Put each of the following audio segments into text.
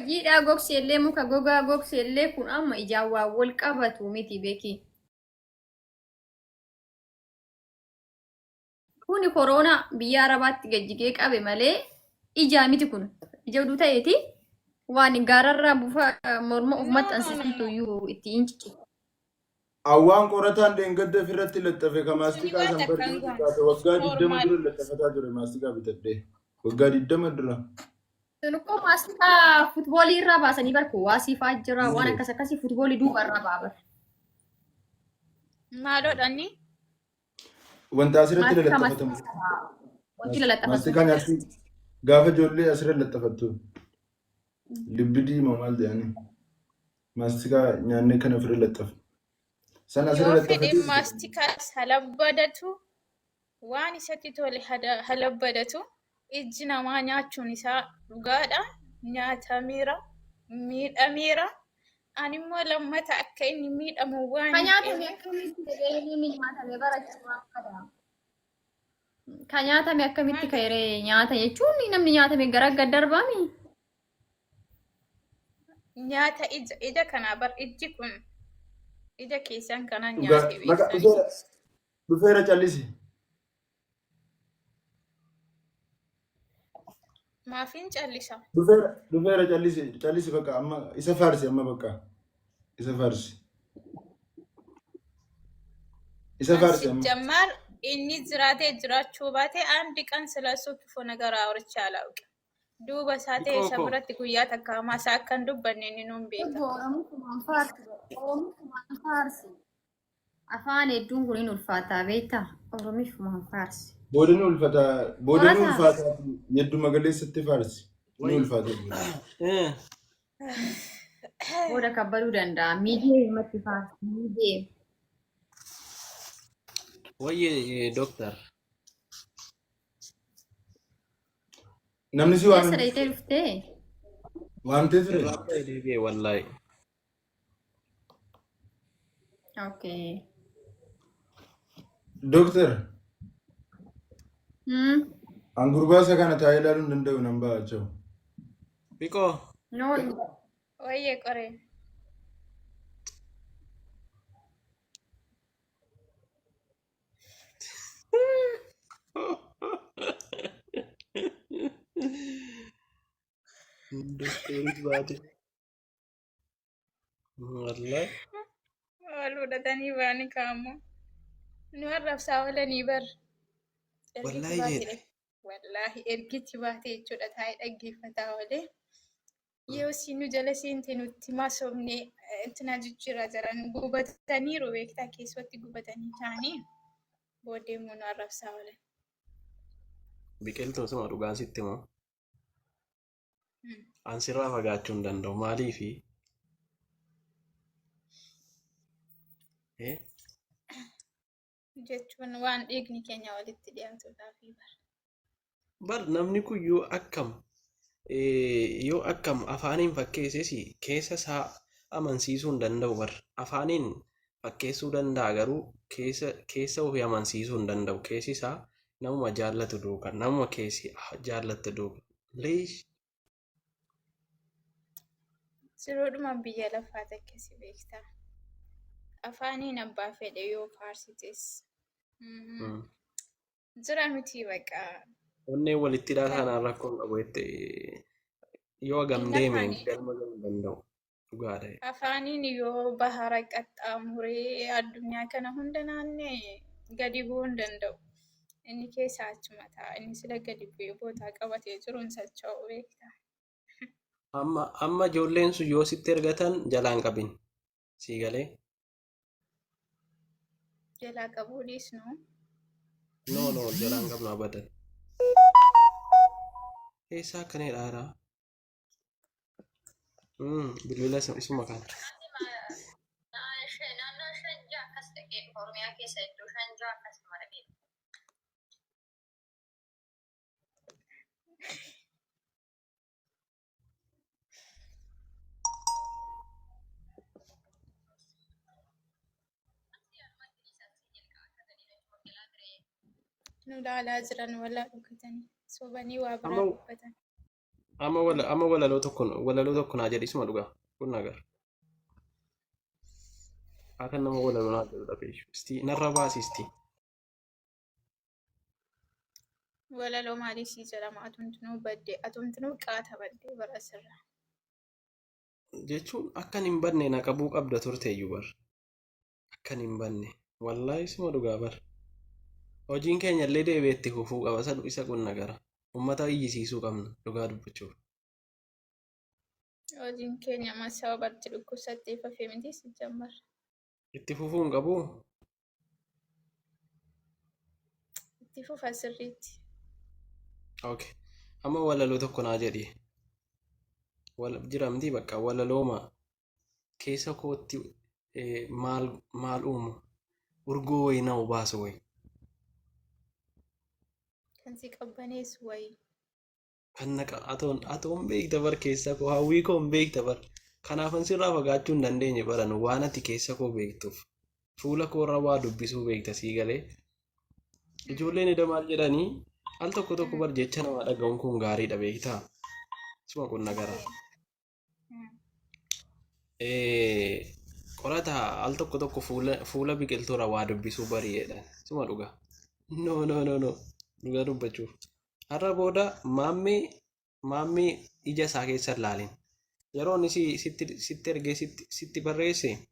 jiidhaa gogseellee muka gogaa gogseellee kun amma ijaan waa wal qabatu miti beeki. Kuni koronaa biyya Arabaatti gajjigee qabe malee ijaa miti kun. Ija oduu ta'eeti waan gaararraa buufa morma uffata ansisantu iyyuu itti hincici. Awwaan qorataan deengadda ofirratti laxxafe ka maastiqaa sanbarrii taate waggaa 20 dura laxxafataa ture maastiqaa bitadhee. Waggaa 20 dura. Sunukoo maastiqaa futboolii irraa baasanii barku waasiifaa jira waan akkas akkasii futboolii duuba irraa baabar. Maaloodhaani? Wanta asirratti laxxafatamu. Wanti laxxafatu. Maastiqaa nyaatti gaafa ijoollee asirra laxxafattu. Libbi diimaa maal jedhani? Maastiqaa nyaannee kana ofirra laxxafu. Sana asirra Yoo fedhe laxxafatu. maastikaa halabbadatu waan isatti tole halabbadatu ijji namaa nyaachuun isaa dhugaadha. Nyaatameera, miidhameera. Ani immoo lammata akka inni miidhamu waan Kan nyaatame akkamitti inni nyaatame barachuudhaan qaba. Kan nyaatame akkamitti ka'ee nyaata jechuun namni nyaatame gara gaddarbami. nyaata ija kanaa bar ijji kun ija keessan kana Dhugaa nyaate maka beektanii. dhufeera callisi. Maafiin callisa. Dhufeera callisi bakka amma isa faarsi amma bakka isa faarsi. Isa faarsi amma. Jammaar inni jiraatee jiraachuu baate andi qan silasuu kifoo nagaraa horicha alaa'uudha. Duuba isaa ta'e isa biratti guyyaa takka hamaa isaa akka hin dubbanne inni nuun beeka. Oromifumaan faarsi. Afaan hedduun kun hin ulfaataa beektaa? Oromifumaan faarsi. Boodani ulfaataa yeddu magaleessatti faarsi. Ni ulfaata. Booda kabbaduu danda'a. Miidiyee himatti faarsi. Miidiyee. Wayye doctor. Namni si Keessa dheeyitee dhuftee? waamtee ture. Rabbi deebi'e wallahi. Okay. Doktor, Hmm. gurbaasa kana taa'ee ilaaluu hin danda'u nan ba'achuu. Biko. No. Wayyee qoree. Doktoris baate. Wallahi. Wal fudhatanii baanii kaamu. Nu arrabsaa oolanii bar. Wallahi jedhe. Wallaahi ergichi baate jechuudha taa'ee dhaggeeffataa oolee. Yoo isin nu jala seente nutti maasofnee itti jijjiiraa jiran gubataniiru beektaa keessatti gubatanii taa'anii booddee immoo nu arrabsaa oolan. Biqiltuun suma dhugaan sitti moo? An sirraa fagaachuu hin danda'u maaliifi? Jechuun waan dhiigni keenya walitti dhiyaatuudhaaf bara. Bar namni kun yoo akkam afaaniin fakkeesses keessa isaa amansiisuu hin danda'u bar. Afaaniin fakkeessuu danda'a garuu keessa ofii amansiisuu hin danda'u. Keessi isaa namuma jaallatu duuka namuma keessi jaallatu duuka. Leesh. Siroodhumaan biyya lafaa takkisi beektaa. Afaaniin abbaa fedhe yoo faarsites. Jira miti baqa. Onneen walitti dhaatanaan rakkoon qabu jette yoo hagam deeme galma galuu danda'u dhugaadha. Afaaniin yoo bahara qaxxaamuree addunyaa kana hunda naannee gadi bu'uu hin danda'u. Inni keessaa achuma ta'a. Inni sila gadi bu'ee bootaa qabatee jiruun socho'u beektaa. Amma ijoolleen sun yoo sitti ergatan jalaan qabin. Sii galee? Jalaa qabuu dhiisnu. No, jalaan qabnu abadan. Eessaa akkanee dhaaraa? Bilbila isuma kana. Naannoo Shanjaa akkas dhaqee Oromiyaa keessa iddoo Shanjaa akkasuma dhaqee. Nu ilaalaa jiran walaa dhugatanii sobanii waa biraa dubbatan. Amma walaloo tokko naa jedhi isuma dhugaa. Kun nagar. Akka nama walaloo naa jedhu dhabeessu. Isti narra baasisti. Walaloo maaliif si jedhama? Atumtinuu baddee, atumtinuu qaata baddee bara sirraa. Jechuun akkan hin banne na qabuu qabda turte iyyuu bar. Akkan hin banne. Wallaahi isuma dhugaa bar. Hojiin keenya illee deebi'eetti fufuu qaba isa kun nagara. Uummata iyyisiisuu qabna dhugaa dubbachuuf. Hojiin keenya amma sababatti dhukkubsattee fafee miti si jammar. Itti fufuu hin qabuu? Itti fufa sirriitti. Okay. Amma walaloo tokko naa jedhi. Jiramtii bakka walalooma keessa kootti maal uumu urgoo wayii na baasu wayii. Kan si qabbaneessu wayii. Kan naqa atoon beekta bar keessa koo hawwii koo hin beekta bar. Kanaafan sirraa fagaachuu hin dandeenye baran waan ati keessa koo beektuuf. Fuula koorra waa dubbisuu beekta sii galee. Ijoolleen eda maal jedhanii al tokko bar jecha namaa dhaga'uun kun gaariidha beektaa. Suma kun nagara. Qorata al tokko fuula biqiltuura waa dubbisuu bari'eedha. Suma dhuga. No. Dhuga dubbachuuf. Har'a booda maammee ija isaa keessa ilaalin. Yeroo inni sitti ergee sitti barreesse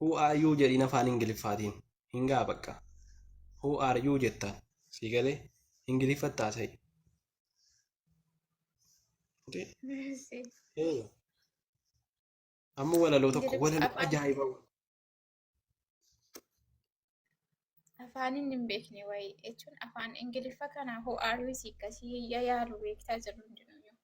who are you jedhin afaan Ingiliffaatiin. Hingaa bakka. Who are you jettaan. Sii galee Ingiliffattaa sa'i. Amma walaloo tokko walaloo ajaa'ibaa. Afaan inni hin beekne wayii jechuun afaan Ingiliffa kana who are you si akkasii yaalu beektaa jiru hundinuyyuu.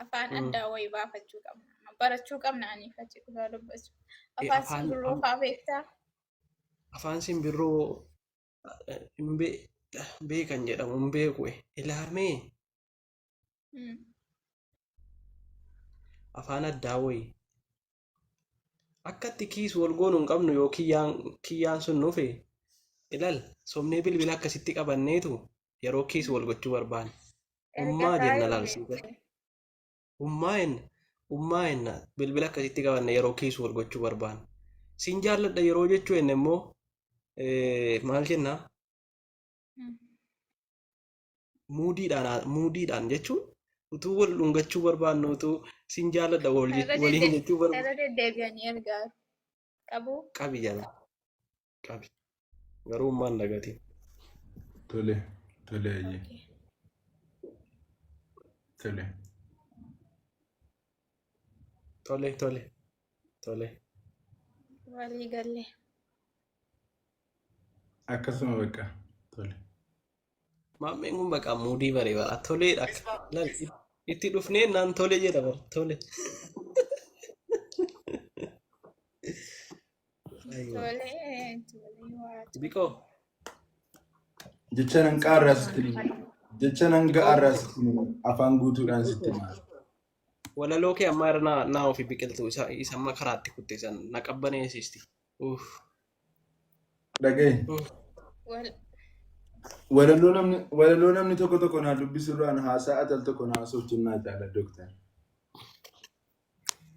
Afaan addaa wayii baafachuu qabna. Barachuu qabna aniifachi dhugaa dubbachuu. Afaan simbirroo fa'aa beektaa? Afaan simbirroo beekan jedhamu hin beeku ilaamee. Afaan addaa wayii. Akkatti kiis wal goonu hin qabnu yoo kiyyaan sun nufe ilal somnee bilbila akkasitti qabanneetu yeroo kiis wal gochuu barbaanne. Ummaa jenna laalsiisa. Ummaa jenna bilbila akkasitti qabanne yeroo kiis wal gochuu barbaanne. Siin jaalladha yeroo jechuu enne immoo maal jennaa? Muudiidhaan jechuun utuu wal dhungachuu barbaannu utuu siin jaalladha waliin jechuu barbaannu. Irra deddeebi'anii ergaa qabu. Qabi jala. Qabi. Garuu ummaan dagatiin. Tole ayyee. Tole. Walii galle. Akkasuma bakka. Tole. Maammeen kun bakka muudii baree bara toleedha. Itti dhufnee naan tole jedha bara tole. Biqoo. Jecha nan qaarraa sitti afaan guutuudhaan sitti maal. Walaloo kee amma irra naa ofii biqiltuu isa amma karaatti kutte san na qabbaneessisti. Dhagaye. Walaloo namni tokko naa dubbisuudhaan haasaa atal tokko naa sochoonnaa jaala dooktar.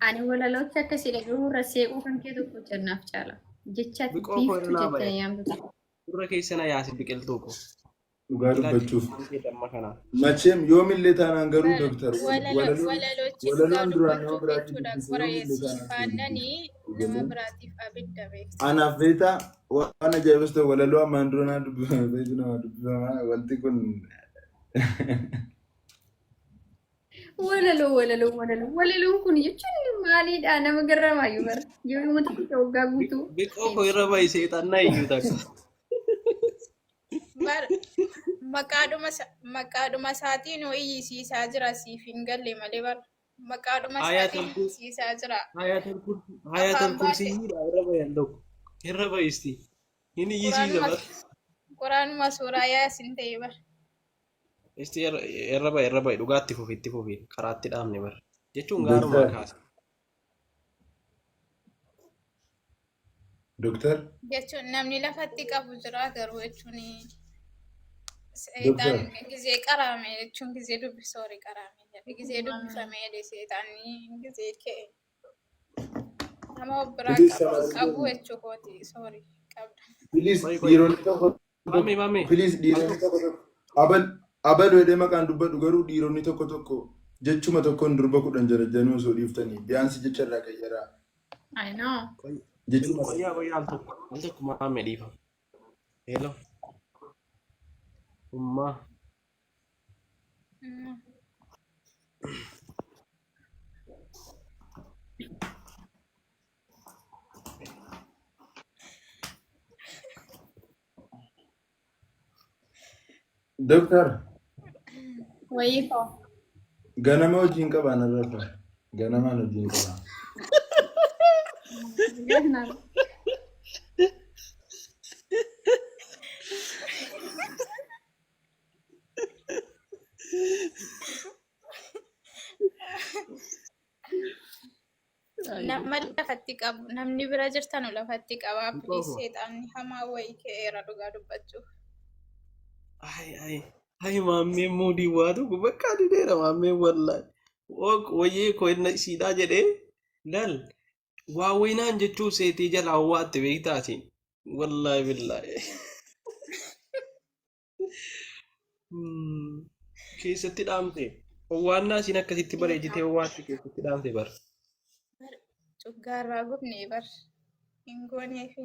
Ani walalootti akkasii dhaga'uu irra seequu kan kee tokko jennaaf caala. Jecha biiftuu jettanii yaamtu. Gurra keessa na yaasi biqiltuu ko. Dhugaa dubbachuuf. Macheem yoomillee taanaan garuu dooktar walaloon duraan nama biraatiif anaaf beektaa waan ajaa'ibas ta'e walaloo ammaan dura naa dubbifame beektu nama dubbifamaa wanti kun. Walaloon kun jechuun maaliidha nama garramaayyuu bara yoo wanti waggaa guutuu. Biqoo koo irra baay'ee seexannaa iyyuu takka. Maqaadhuma isaatiin iyyisiisaa jira siif hin galle malee bara. Maqaadhuma isaatiin iyyisiisaa jira. Hayaatan kursiidha irra bayan tokko. Irra bayisti. Hin iyyisiisa bara. Quraanuma suuraa yaasin ta'e bara. Isti irra bayi dhugaatti fufi karaatti dhaabne bara. Jechuun gaaruma kaasa. Dooktar. Jechuun namni lafatti qabu jira garuu jechuun Seetaan gisee qarame jechuun gisee dubbisoorii qarame jedhe gisee dubbifame jedhe seetaanii gisee ka'e nama biraa Please shamarran qabu keenya. jechuu kooti soorii qabda. Please Koi. dhiironni tokko Mami. please dhiironni tokko abaluu jedhee maqaan dubbadhu garuu dhiironni tokko jechuma tokkoon durba 10 jarajjanuu osoo dhiiftanii biyaansi jecha irraa qayyaraa. I know. Jechuma Koyyaa al tokko mami dhiifa. Hello. Ummaa. Doctor, Wayii koo. ganama hojiin qabaan irra ganamaan hojiin qabaan. Nama lafatti qabu namni bira jirtanu lafatti qabaa please seetaanni hamaa wayii ka'eera dhugaa dubbachuuf. Ay maammeen muudii waa tokko bakka adideera maammeen wallaahi. Wayyee koo inni siidhaa jedhee lal waa waynaan jechuu seetii jalaa waatte beektaati. Wallaahi billaahi. Keessatti dhaamte. Owwaannaa isin akkasitti bareechitee owwaatti keessatti dhaamte bara. Cuggaarraa gubnee bar hin goonee fi